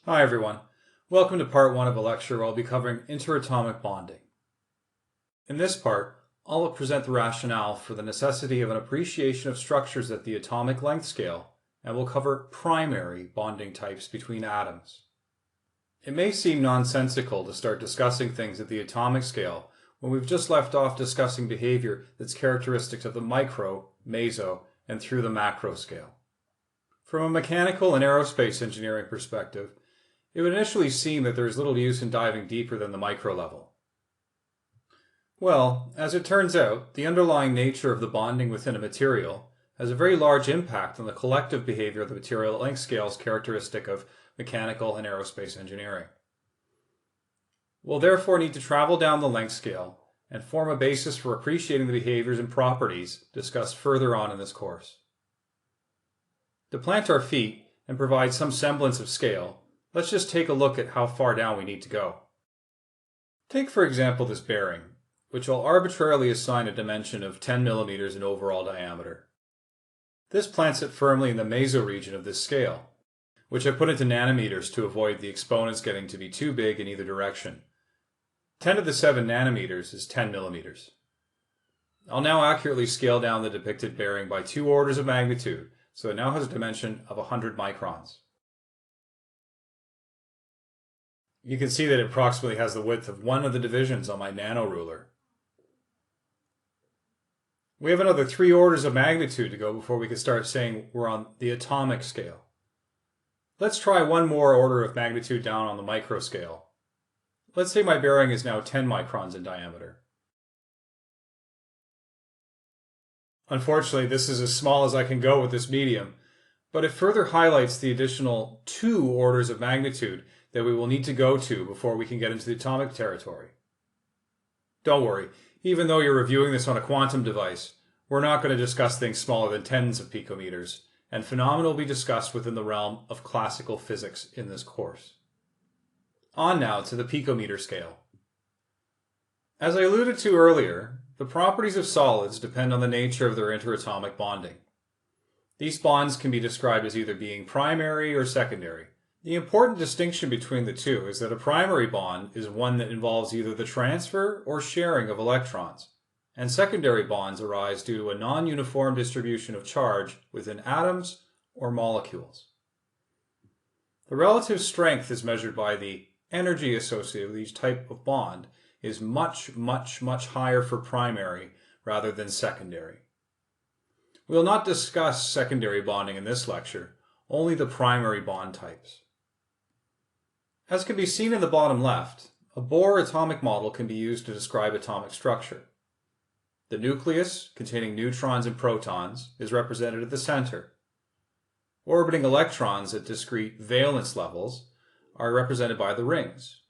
Hi everyone. Welcome to part 1 of a lecture where I'll be covering interatomic bonding. In this part, I'll present the rationale for the necessity of an appreciation of structures at the atomic length scale, and we'll cover primary bonding types between atoms. It may seem nonsensical to start discussing things at the atomic scale when we've just left off discussing behavior that's characteristic of the micro, meso, and through the macro scale. From a mechanical and aerospace engineering perspective, it would initially seem that there is little use in diving deeper than the micro level. Well, as it turns out, the underlying nature of the bonding within a material has a very large impact on the collective behavior of the material at length scales characteristic of mechanical and aerospace engineering. We'll therefore need to travel down the length scale and form a basis for appreciating the behaviors and properties discussed further on in this course. To plant our feet and provide some semblance of scale, let's just take a look at how far down we need to go. Take for example this bearing, which I'll arbitrarily assign a dimension of 10 millimeters in overall diameter. This plants it firmly in the meso region of this scale, which I put into nanometers to avoid the exponents getting to be too big in either direction. 10 to the 7 nanometers is 10 millimeters. I'll now accurately scale down the depicted bearing by 2 orders of magnitude, so it now has a dimension of 100 microns. You can see that it approximately has the width of one of the divisions on my nano ruler. We have another 3 orders of magnitude to go before we can start saying we're on the atomic scale. Let's try one more order of magnitude down on the micro scale. Let's say my bearing is now 10 microns in diameter. Unfortunately, this is as small as I can go with this medium, but it further highlights the additional 2 orders of magnitude that we will need to go to before we can get into the atomic territory. Don't worry, even though you're reviewing this on a quantum device, we're not going to discuss things smaller than tens of picometers, and phenomena will be discussed within the realm of classical physics in this course. On now to the picometer scale. As I alluded to earlier, the properties of solids depend on the nature of their interatomic bonding. These bonds can be described as either being primary or secondary. The important distinction between the two is that a primary bond is one that involves either the transfer or sharing of electrons, and secondary bonds arise due to a non-uniform distribution of charge within atoms or molecules. The relative strength is measured by the energy associated with each type of bond is much higher for primary rather than secondary. We will not discuss secondary bonding in this lecture, only the primary bond types. As can be seen in the bottom left, a Bohr atomic model can be used to describe atomic structure. The nucleus, containing neutrons and protons, is represented at the center. Orbiting electrons at discrete valence levels are represented by the rings.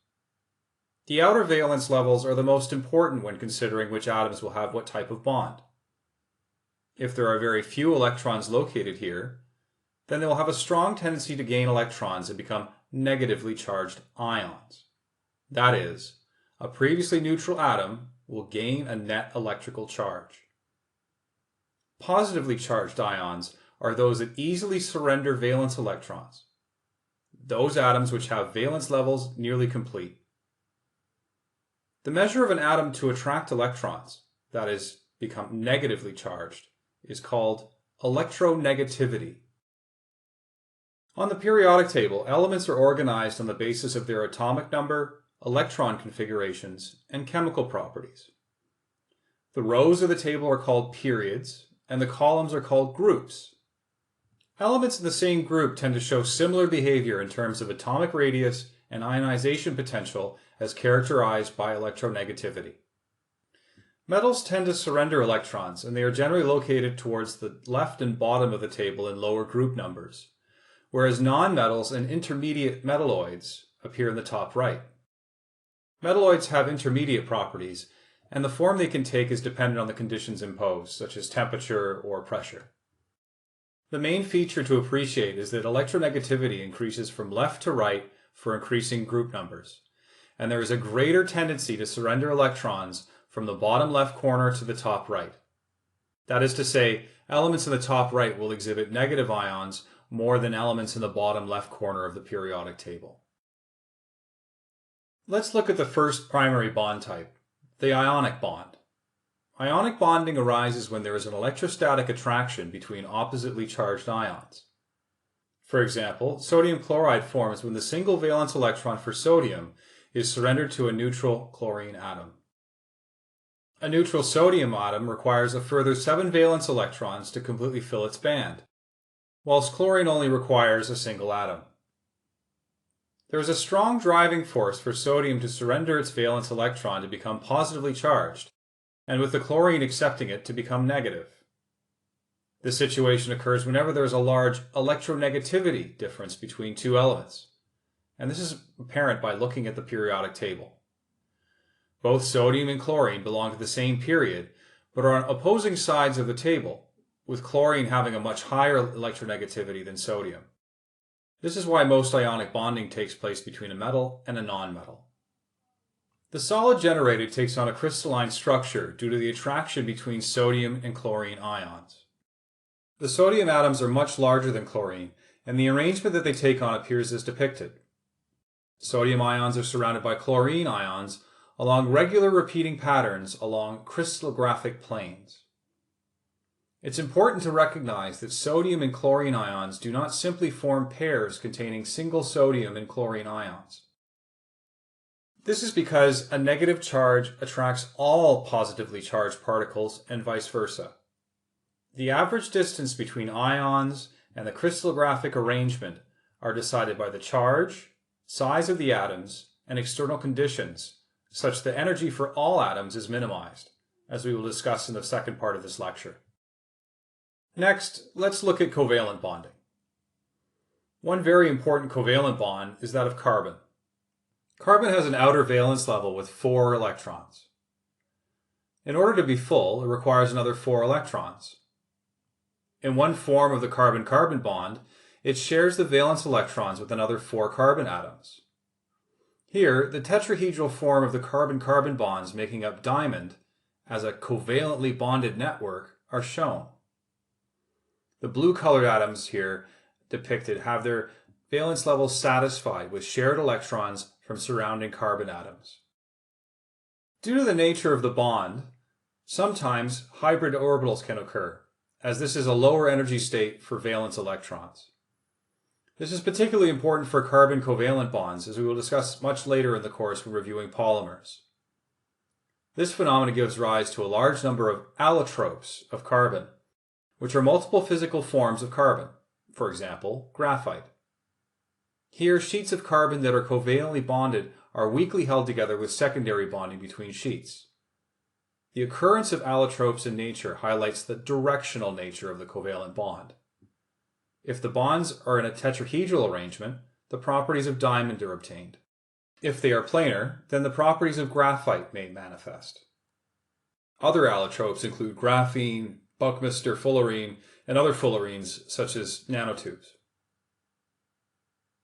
The outer valence levels are the most important when considering which atoms will have what type of bond. If there are very few electrons located here, then they will have a strong tendency to gain electrons and become negatively charged ions. That is, a previously neutral atom will gain a net electrical charge. Positively charged ions are those that easily surrender valence electrons, those atoms which have valence levels nearly complete. The measure of an atom to attract electrons, that is, become negatively charged, is called electronegativity. On the periodic table, elements are organized on the basis of their atomic number, electron configurations, and chemical properties. The rows of the table are called periods, and the columns are called groups. Elements in the same group tend to show similar behavior in terms of atomic radius and ionization potential as characterized by electronegativity. Metals tend to surrender electrons, and they are generally located towards the left and bottom of the table in lower group numbers, whereas nonmetals and intermediate metalloids appear in the top right. Metalloids have intermediate properties, and the form they can take is dependent on the conditions imposed, such as temperature or pressure. The main feature to appreciate is that electronegativity increases from left to right for increasing group numbers, and there is a greater tendency to surrender electrons from the bottom left corner to the top right. That is to say, elements in the top right will exhibit negative ions, more than elements in the bottom left corner of the periodic table. Let's look at the first primary bond type, the ionic bond. Ionic bonding arises when there is an electrostatic attraction between oppositely charged ions. For example, sodium chloride forms when the single valence electron for sodium is surrendered to a neutral chlorine atom. A neutral sodium atom requires a further 7 valence electrons to completely fill its band, whilst chlorine only requires a single atom. There is a strong driving force for sodium to surrender its valence electron to become positively charged, and with the chlorine accepting it to become negative. This situation occurs whenever there is a large electronegativity difference between two elements, and this is apparent by looking at the periodic table. Both sodium and chlorine belong to the same period, but are on opposing sides of the table, with chlorine having a much higher electronegativity than sodium. This is why most ionic bonding takes place between a metal and a nonmetal. The solid generated takes on a crystalline structure due to the attraction between sodium and chlorine ions. The sodium atoms are much larger than chlorine, and the arrangement that they take on appears as depicted. Sodium ions are surrounded by chlorine ions along regular repeating patterns along crystallographic planes. It's important to recognize that sodium and chlorine ions do not simply form pairs containing single sodium and chlorine ions. This is because a negative charge attracts all positively charged particles and vice versa. The average distance between ions and the crystallographic arrangement are decided by the charge, size of the atoms, and external conditions, such that energy for all atoms is minimized, as we will discuss in the second part of this lecture. Next, let's look at covalent bonding. One very important covalent bond is that of carbon. Carbon has an outer valence level with 4 electrons. In order to be full, it requires another 4 electrons. In one form of the carbon-carbon bond, it shares the valence electrons with another 4 carbon atoms. Here, the tetrahedral form of the carbon-carbon bonds making up diamond as a covalently bonded network are shown. The blue-colored atoms here depicted have their valence levels satisfied with shared electrons from surrounding carbon atoms. Due to the nature of the bond, sometimes hybrid orbitals can occur, as this is a lower energy state for valence electrons. This is particularly important for carbon covalent bonds, as we will discuss much later in the course when reviewing polymers. This phenomenon gives rise to a large number of allotropes of carbon, which are multiple physical forms of carbon, for example, graphite. Here, sheets of carbon that are covalently bonded are weakly held together with secondary bonding between sheets. The occurrence of allotropes in nature highlights the directional nature of the covalent bond. If the bonds are in a tetrahedral arrangement, the properties of diamond are obtained. If they are planar, then the properties of graphite may manifest. Other allotropes include graphene, Buckminster fullerene, and other fullerenes such as nanotubes.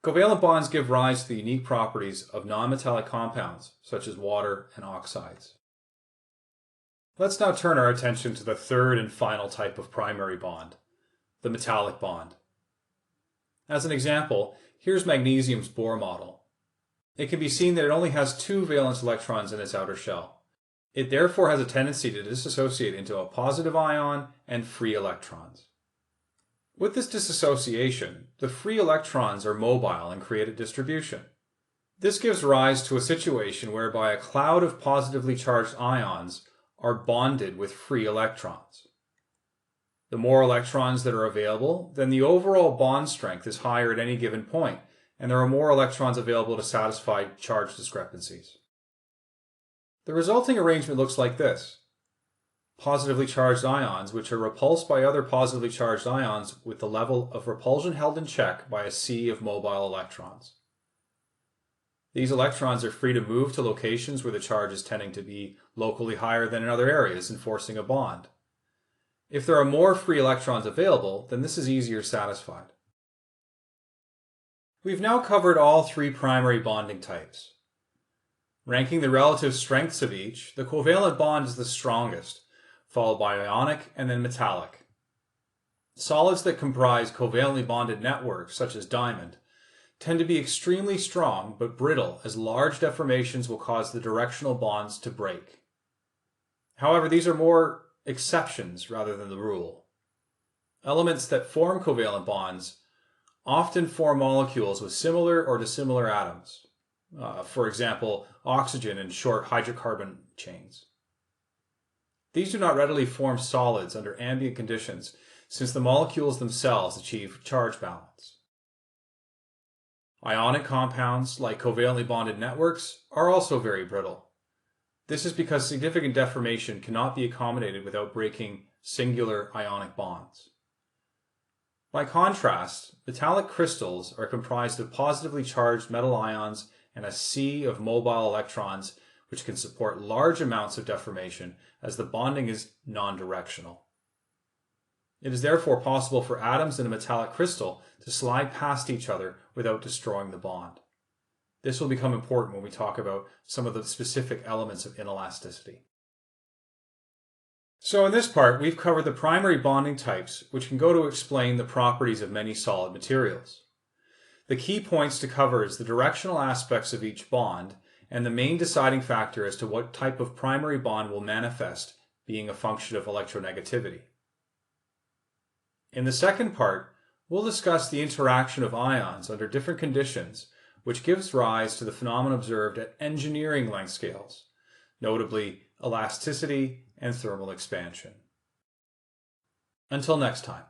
Covalent bonds give rise to the unique properties of nonmetallic compounds such as water and oxides. Let's now turn our attention to the third and final type of primary bond, the metallic bond. As an example, here's magnesium's Bohr model. It can be seen that it only has 2 valence electrons in its outer shell. It therefore has a tendency to dissociate into a positive ion and free electrons. With this dissociation, the free electrons are mobile and create a distribution. This gives rise to a situation whereby a cloud of positively charged ions are bonded with free electrons. The more electrons that are available, then the overall bond strength is higher at any given point, and there are more electrons available to satisfy charge discrepancies. The resulting arrangement looks like this. Positively charged ions, which are repulsed by other positively charged ions with the level of repulsion held in check by a sea of mobile electrons. These electrons are free to move to locations where the charge is tending to be locally higher than in other areas, enforcing a bond. If there are more free electrons available, then this is easier satisfied. We've now covered all 3 primary bonding types. Ranking the relative strengths of each, the covalent bond is the strongest, followed by ionic and then metallic. Solids that comprise covalently bonded networks, such as diamond, tend to be extremely strong but brittle, as large deformations will cause the directional bonds to break. However, these are more exceptions rather than the rule. Elements that form covalent bonds often form molecules with similar or dissimilar atoms. For example, oxygen and short hydrocarbon chains. These do not readily form solids under ambient conditions, since the molecules themselves achieve charge balance. Ionic compounds, like covalently bonded networks, are also very brittle. This is because significant deformation cannot be accommodated without breaking singular ionic bonds. By contrast, metallic crystals are comprised of positively charged metal ions and a sea of mobile electrons, which can support large amounts of deformation as the bonding is non-directional. It is therefore possible for atoms in a metallic crystal to slide past each other without destroying the bond. This will become important when we talk about some of the specific elements of inelasticity. So in this part, we've covered the primary bonding types, which can go to explain the properties of many solid materials. The key points to cover is the directional aspects of each bond, and the main deciding factor as to what type of primary bond will manifest, being a function of electronegativity. In the second part, we'll discuss the interaction of ions under different conditions, which gives rise to the phenomena observed at engineering length scales, notably elasticity and thermal expansion. Until next time.